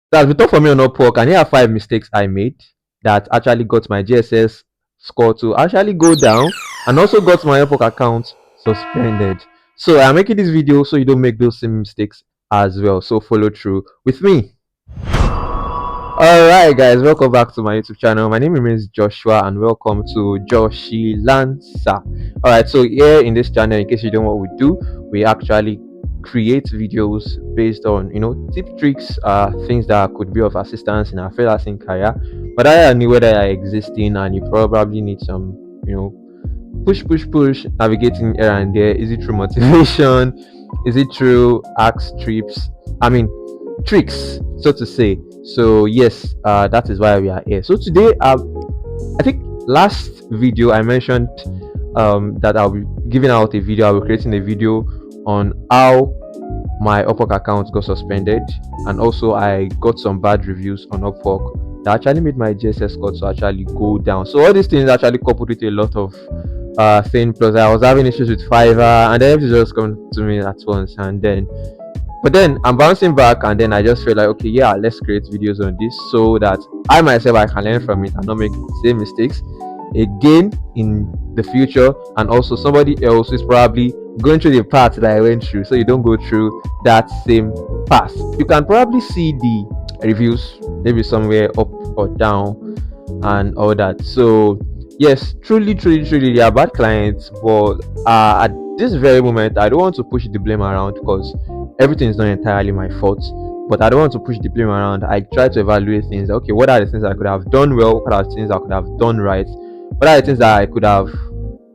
That's been tough for me on Upwork, and here are 5 mistakes I made that actually got my GSS score to actually go down, and also got my Upwork account suspended. So I'm making this video so you don't make those same mistakes as well. So follow through with me. Alright guys, welcome back to my YouTube channel. My name remains Joshua and welcome to Joshi Lanza. Alright, so here in this channel, in case you don't know what we do, we actually create videos based on tip tricks, things that could be of assistance in our freelancing career. But I knew whether are existing and you probably need some push navigating here and there. Is it through motivation? Is it through axe trips? I mean tricks, so to say. So yes, that is why we are here. So today, I think last video I mentioned that I'll be giving out a video. I'll be creating a video on how my Upwork account got suspended, and also I got some bad reviews on Upwork that actually made my GSS score to actually go down. So all these things actually coupled with a lot of things. Plus I was having issues with Fiverr, and then everything just come to me at once, and then but then I'm bouncing back, and then I just feel like, okay, yeah, let's create videos on this so that I myself I can learn from it and not make the same mistakes again in the future, and also somebody else is probably going through the path that I went through, so you don't go through that same path. You can probably see the reviews maybe somewhere up or down and all that. So yes, truly they are bad clients, but at this very moment I don't want to push the blame around because everything is not entirely my fault. But I don't want to push the blame around. I try to evaluate things. Okay, what are the things I could have done well? What are the things I could have done right? What are the things that I could have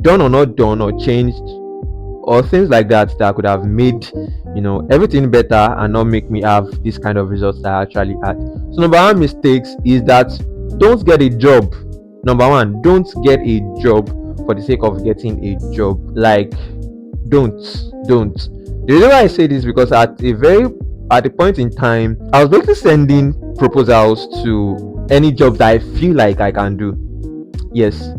done or not done or changed, or things like that that could have made everything better and not make me have this kind of results that I actually had. So number one mistakes is that don't get a job. Number one, don't get a job for the sake of getting a job. Like, don't. The reason why I say this is because at the point in time, I was basically sending proposals to any job that I feel like I can do. Yes,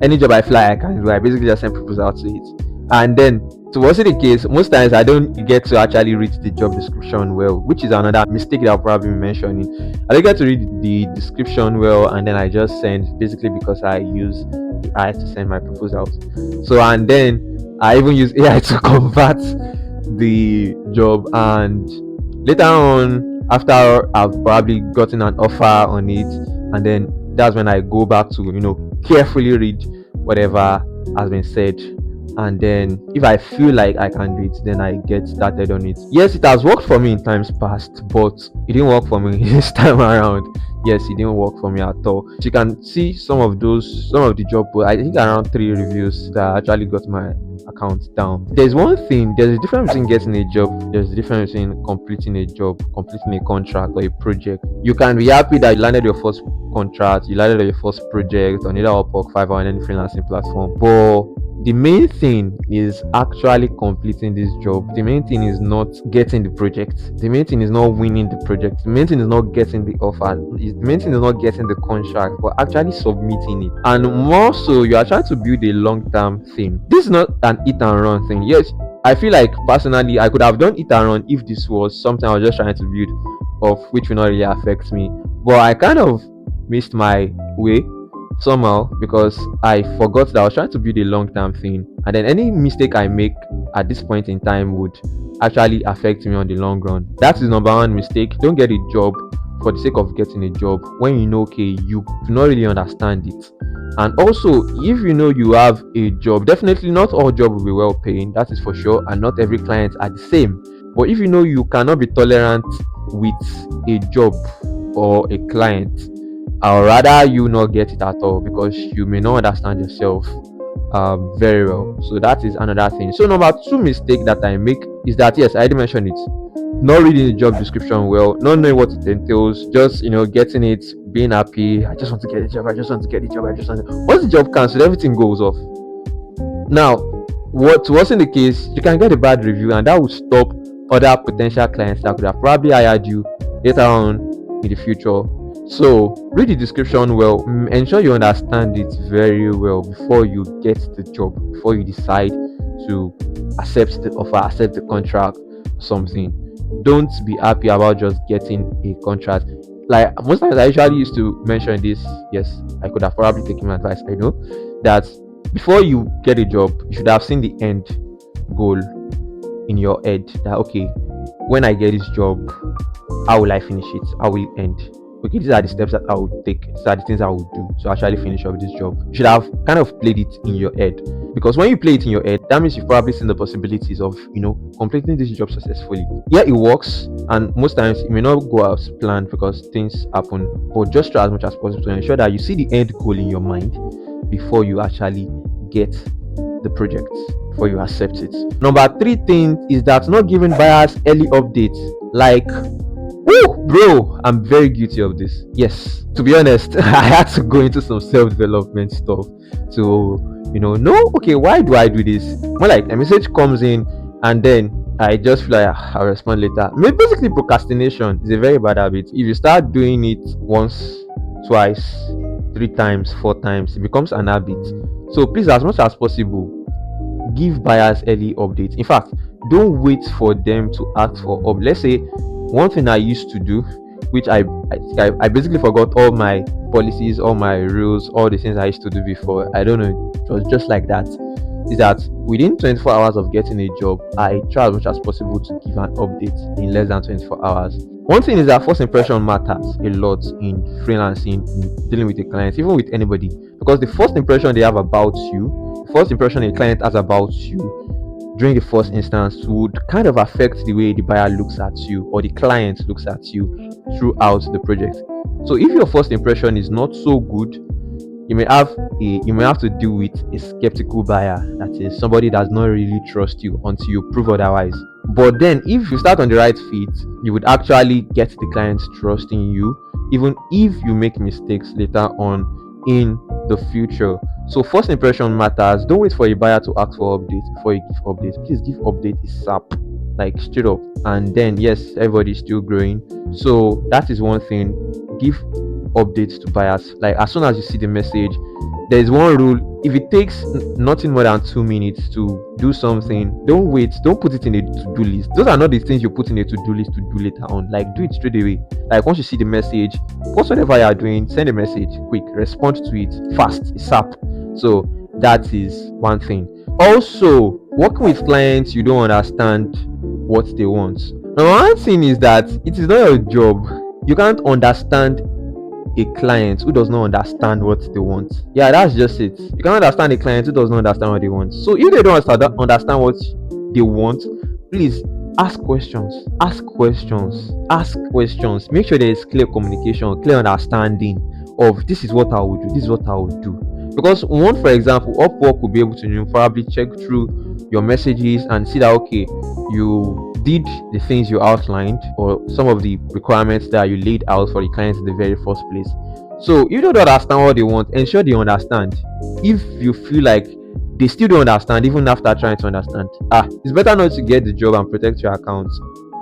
any job I feel like I can do, I basically just send proposals to it. And then, so what's the case? Most times I don't get to actually read the job description well, which is another mistake that I'll probably be mentioning. I don't get to read the description well, and then I just send, basically because I use AI to send my proposals. So, and then I even use AI to convert the job, and later on, after I've probably gotten an offer on it, and then that's when I go back to carefully read whatever has been said, and then if I feel like I can do it, then I get started on it. Yes, it has worked for me in times past, but it didn't work for me this time around. Yes, it didn't work for me at all. So you can see some of the job, I think around 3 reviews that actually got my account down. There's a difference between getting a job, there's a difference between completing a job, completing a contract or a project. You can be happy that you landed your first contract, you landed your first project on either Upwork, Fiverr, or any freelancing platform, but the main thing is actually completing this job. The main thing is not getting the project. The main thing is not winning the project. The main thing is not getting the offer. The main thing is not getting the contract, but actually submitting it. And more so, you are trying to build a long-term thing. This is not an hit and run thing. Yes, I feel like personally I could have done hit and run if this was something I was just trying to build, of which will not really affect me. But I kind of missed my way somehow because I forgot that I was trying to build a long-term thing, and then any mistake I make at this point in time would actually affect me on the long run. That is number one mistake. Don't get a job for the sake of getting a job when okay, you do not really understand it. And also, if you have a job, definitely not all jobs will be well paying, that is for sure, and not every client are the same. But if you cannot be tolerant with a job or a client, or rather you not get it at all because you may not understand yourself very well. So that is another thing. So number two mistake that I make is that, yes, I already mentioned it, not reading the job description well, not knowing what it entails, just getting it, being happy. I just want to get a job, once the job cancelled, everything goes off. Now what wasn't the case, you can get a bad review, and that will stop other potential clients that could have probably hired you later on in the future. So read the description well, ensure you understand it very well before you get the job, before you decide to accept the offer, accept the contract, something. don't be happy about just getting a contract. Like most times I usually used to mention this. Yes, I could have probably taken my advice, I know, that before you get a job you should have seen the end goal in your head, that okay, when I get this job, how will I finish it? How will it end? Okay, these are the steps that I would take. These are the things I would do to actually finish up this job. You should have kind of played it in your head, because when you play it in your head, that means you've probably seen the possibilities of completing this job successfully. Yeah, it works, and most times it may not go as planned because things happen. But just try as much as possible to ensure that you see the end goal in your mind before you actually get the project, before you accept it. Number three thing is that not giving buyers early updates. Like, oh, bro, I'm very guilty of this. Yes, to be honest, I had to go into some self-development stuff to, know, okay, why do I do this? More like a message comes in and then I just feel like I'll respond later. Basically, procrastination is a very bad habit. If you start doing it once, twice, 3 times, 4 times, it becomes an habit. So please, as much as possible, give buyers early updates. In fact, don't wait for them to ask for up. Let's say one thing I used to do, which I basically forgot all my policies, all my rules, all the things I used to do before. I don't know, it was just like that. Is that within 24 hours of getting a job, I try as much as possible to give an update in less than 24 hours. One thing is that first impression matters a lot in freelancing, in dealing with a client, even with anybody, because the first impression they have about you, the first impression a client has about you during the first instance would kind of affect the way the buyer looks at you or the client looks at you throughout the project. So if your first impression is not so good, you may have to deal with a skeptical buyer, that is somebody that does not really trust you until you prove otherwise. But then if you start on the right feet, you would actually get the client trusting you, even if you make mistakes later on in the future. So first impression matters. Don't wait for a buyer to ask for updates before you give updates. Please give update ASAP, like straight up. And then yes, everybody's still growing. So that is one thing. Give updates to buyers. Like as soon as you see the message, there is one rule. If it takes nothing more than 2 minutes to do something, don't wait. Don't put it in a to-do list. Those are not the things you put in a to-do list to do later on. Like do it straight away. Like once you see the message, post whatever you are doing, send a message quick, respond to it fast, ASAP. So that is one thing. Also, working with clients you don't understand what they want. Now, one thing is that it is not your job. You can't understand a client who does not understand what they want. Yeah, that's just it. You can't understand a client who does not understand what they want. So if they don't understand what they want, please ask questions. Ask questions. Ask questions. Make sure there is clear communication, clear understanding of this is what I would do, this is what I would do. Because one, for example, Upwork will be able to probably check through your messages and see that okay, you did the things you outlined or some of the requirements that you laid out for the clients in the very first place. So if you don't understand what they want, ensure they understand. If you feel like they still don't understand even after trying to understand, it's better not to get the job and protect your account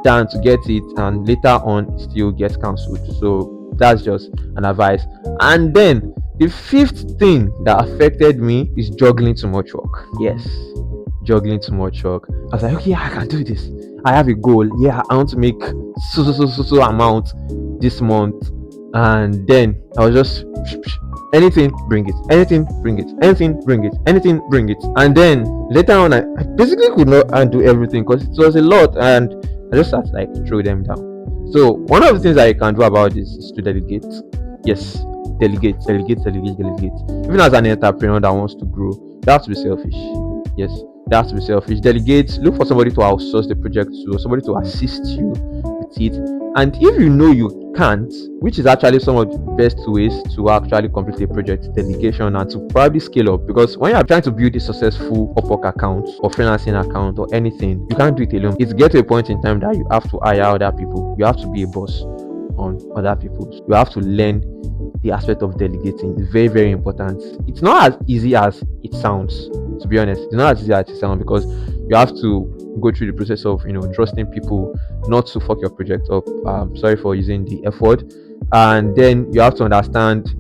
than to get it and later on still get cancelled. So that's just an advice. And then the fifth thing that affected me is juggling too much work. Yes, juggling too much work. I was like, okay, I can do this. I have a goal. Yeah, I want to make so amount this month. And then I was just anything, bring it. Anything, bring it. Anything, bring it. Anything, bring it. And then later on, I basically could not undo everything because it was a lot, and I just had to like throw them down. So one of the things that you can do about this is to delegate. Yes, delegate. Even as an entrepreneur that wants to grow, you have to be selfish. Yes, you have to be selfish. Delegate. Look for somebody to outsource the project to, somebody to assist you with it. And if you know you can't, which is actually some of the best ways to actually complete a project, delegation, and to probably scale up. Because when you are trying to build a successful Upwork account or freelancing account or anything, you can't do it alone. It's get to a point in time that you have to hire other people. You have to be a boss on other people. You have to learn the aspect of delegating. It's very, very important. It's not as easy as it sounds, to be honest. It's not as easy as it sounds, because you have to go through the process of trusting people not to fuck your project up. Sorry for using the F word. And then you have to understand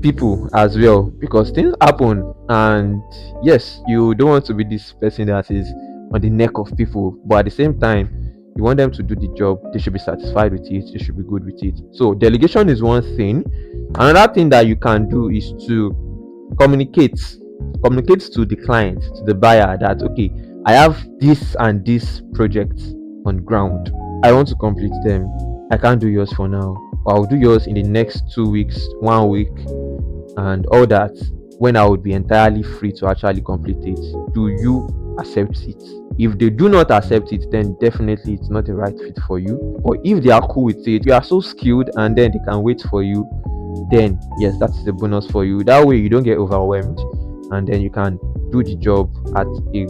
people as well, because things happen, and yes, you don't want to be this person that is on the neck of people, but at the same time You want them to do the job, they should be satisfied with it, they should be good with it. So delegation is one thing. Another thing that you can do is to communicate communicate to the client, to the buyer, that okay, I have this and this project on ground, I want to complete them. I can't do yours for now, or I'll do yours in the next 2 weeks, 1 week, and all that, when I would be entirely free to actually complete it. Do you accept it? If they do not accept it, then definitely it's not the right fit for you. But if they are cool with it, you are so skilled, and then they can wait for you, then yes, that's the bonus for you. That way you don't get overwhelmed, and then you can do the job at a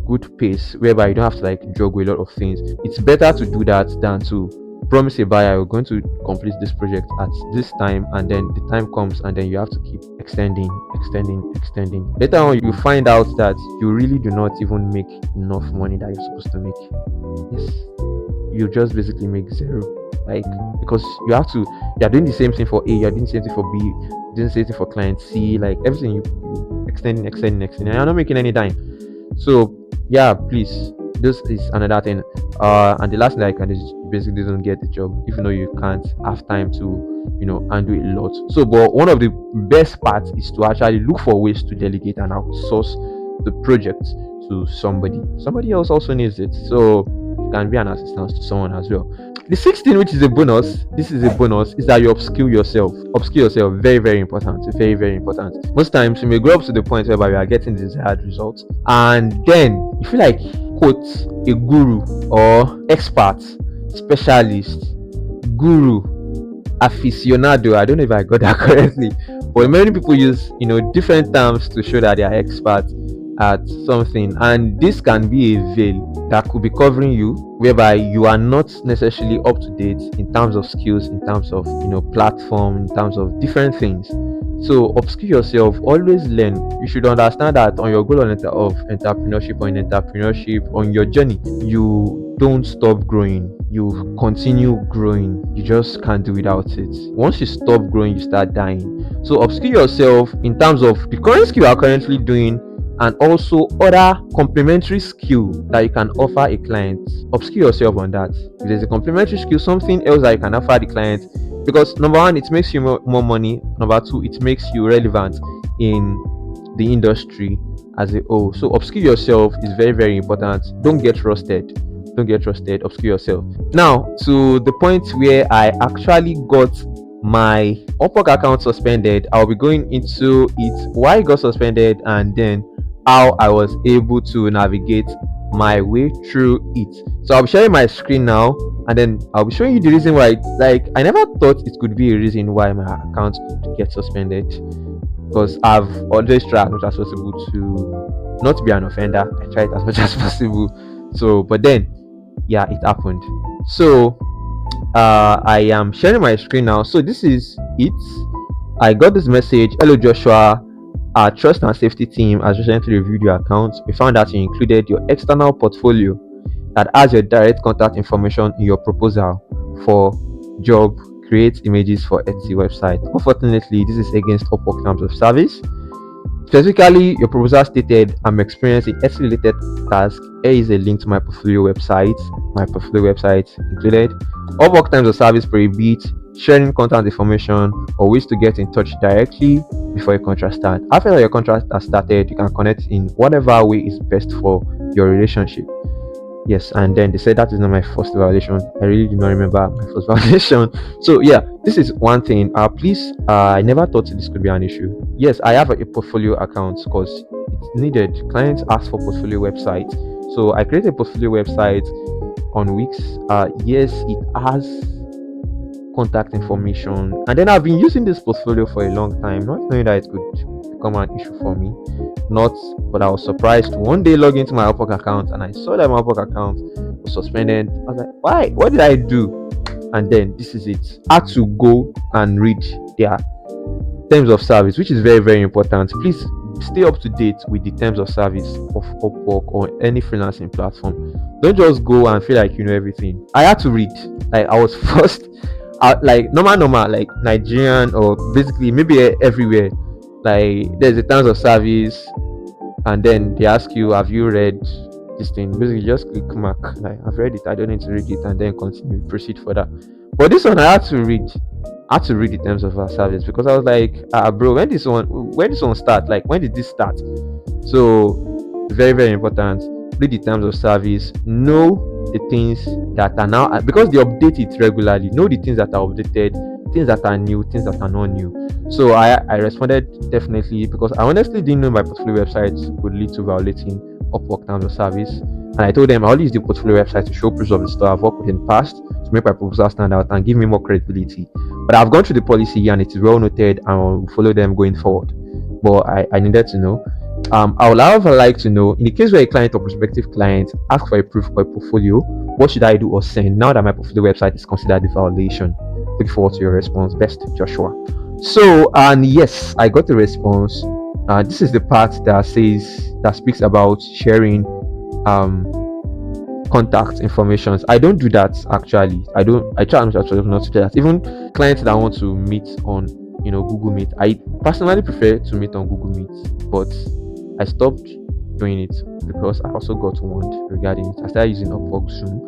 good pace, whereby you don't have to like juggle a lot of things. It's better to do that than to promise a buyer you're going to complete this project at this time, and then the time comes and then you have to keep extending. Later on you find out that you really do not even make enough money that you're supposed to make. Yes, you just basically make zero, like, because you're doing the same thing for A, you're doing the same thing for B, doing the same thing for client C, like everything you extending, and you're not making any dime. So yeah, please, this is another thing. And the last thing that I can do is you basically don't get the job, even though you can't have time to handle a lot. So but one of the best parts is to actually look for ways to delegate and outsource the project to somebody else also needs it, so you can be an assistance to someone as well. The sixth thing, which is a bonus, this is a bonus, is that you upskill yourself. Very, very important. Very, very important. Most times you may grow up to the point whereby you are getting the desired results, and then you feel like, quote, a guru or expert, specialist, guru, aficionado. I don't know if I got that correctly, but many people use different terms to show that they are experts at something, and this can be a veil that could be covering you, whereby you are not necessarily up to date in terms of skills, in terms of platform, in terms of different things. So upskill yourself, always learn. You should understand that on your goal of entrepreneurship, on your journey, you don't stop growing, you continue growing. You just can't do without it. Once you stop growing, you start dying. So upskill yourself in terms of the current skill you are currently doing, and also other complementary skill that you can offer a client. Upskill yourself on that. If there's a complementary skill, something else that you can offer the client, because number one, it makes you more money. Number two, it makes you relevant in the industry as a whole. So upskill yourself is very, very important. Don't get rusted. Upskill yourself. Now to the point where I actually got my Upwork account suspended, I'll be going into it, why it got suspended, and then how I was able to navigate my way through it. So I'll be sharing my screen now, and then I'll be showing you the reason why. Like, I never thought it could be a reason why my account could get suspended, because I've always tried as much as possible to not be an offender. I tried as much as possible. So but then yeah, it happened. So I am sharing my screen now. So this is it. I got this message: hello Joshua, our trust and safety team has recently reviewed your account. We found that you included your external portfolio that has your direct contact information in your proposal for job create images for Etsy website. Unfortunately, this is against Upwork terms of service. Specifically, your proposal stated, I'm experienced in Etsy related tasks. Here is a link to my portfolio website. My portfolio website included. Upwork terms of service prohibit sharing contact information or ways to get in touch directly before your contract starts. After your contract has started, you can connect in whatever way is best for your relationship. Yes, and then they said that is not my first violation. I really do not remember my first violation. So yeah, this is one thing. Please, I never thought this could be an issue. Yes, I have a portfolio account because it's needed. Clients ask for portfolio website, so I created a portfolio website on Wix. Yes, it has contact information, and then I've been using this portfolio for a long time, not knowing that it could become an issue for me. But I was surprised to one day log into my Upwork account and I saw that my Upwork account was suspended. I was like, why? What did I do? And then this is it. I had to go and read their terms of service, which is very, very important. Please stay up to date with the terms of service of Upwork or any freelancing platform. Don't just go and feel like you know everything. I had to read. Like, I was forced. Like normal, like Nigerian, or basically maybe everywhere. Like, there's a terms of service, and then they ask you, have you read this thing. Basically, just click mark. Like, I've read it, I don't need to read it, and then continue, proceed further. But this one I had to read. I had to read the terms of our service because I was like, bro, when this one start? Like, when did this start? So very, very important. Read the terms of service. Know the things that are now, because they update it regularly. Know the things that are updated, things that are new, things that are not new. So I responded definitely, because I honestly didn't know my portfolio website would lead to violating Upwork terms of service. And I told them I only use the portfolio website to show proofs of the store I've worked with in the past, to make my proposal stand out and give me more credibility. But I've gone through the policy and it is well noted, and I'll follow them going forward. But I needed to know. I would however like to know, in the case where a client or prospective client ask for a proof or a portfolio, what should I do or send now that my portfolio website is considered a violation? Look forward to your response. Best, Joshua. So, and yes, I got the response. This is the part that speaks about sharing contact informations. I don't do that actually. I try not to do that. Even clients that want to meet on Google Meet, I personally prefer to meet on Google Meet, but I stopped doing it because I also got warned regarding it. I started using Upwork soon.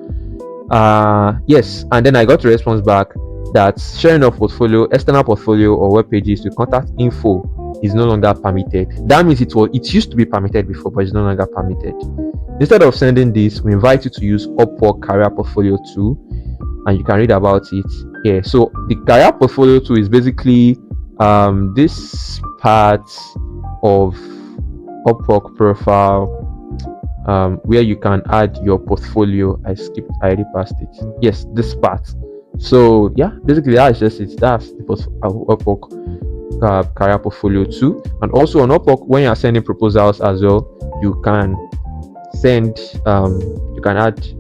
Yes, and then I got a response back that sharing of portfolio, external portfolio or web pages to contact info is no longer permitted. That means it used to be permitted before, but it's no longer permitted. Instead of sending this, we invite you to use Upwork Career Portfolio 2, and you can read about it here. So the Career Portfolio 2 is basically this part of Upwork profile where you can add your portfolio. I already passed it. Yes, this part. So yeah, basically that's just it. That's the Upwork Career Portfolio 2. And also on Upwork, when you are sending proposals as well, you can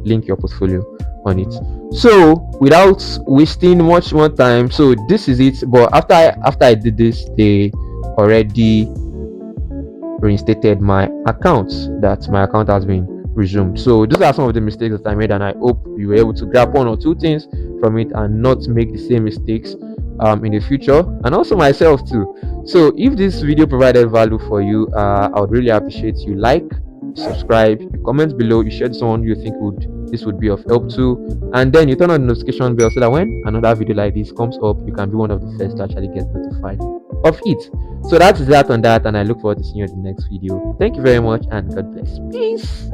link your portfolio on it. So without wasting much more time, so this is it. But after I did this, they already reinstated my account. That my account has been resumed. So these are some of the mistakes that I made, and I hope you were able to grab one or two things from it and not make the same mistakes in the future, and also myself too. So if this video provided value for you, I would really appreciate you like, subscribe, you comment below, you share someone you think this would be of help to, and then you turn on the notification bell so that when another video like this comes up, you can be one of the first to actually get notified of it. So that's that on that, and I look forward to seeing you in the next video. Thank you very much, and God bless. Peace.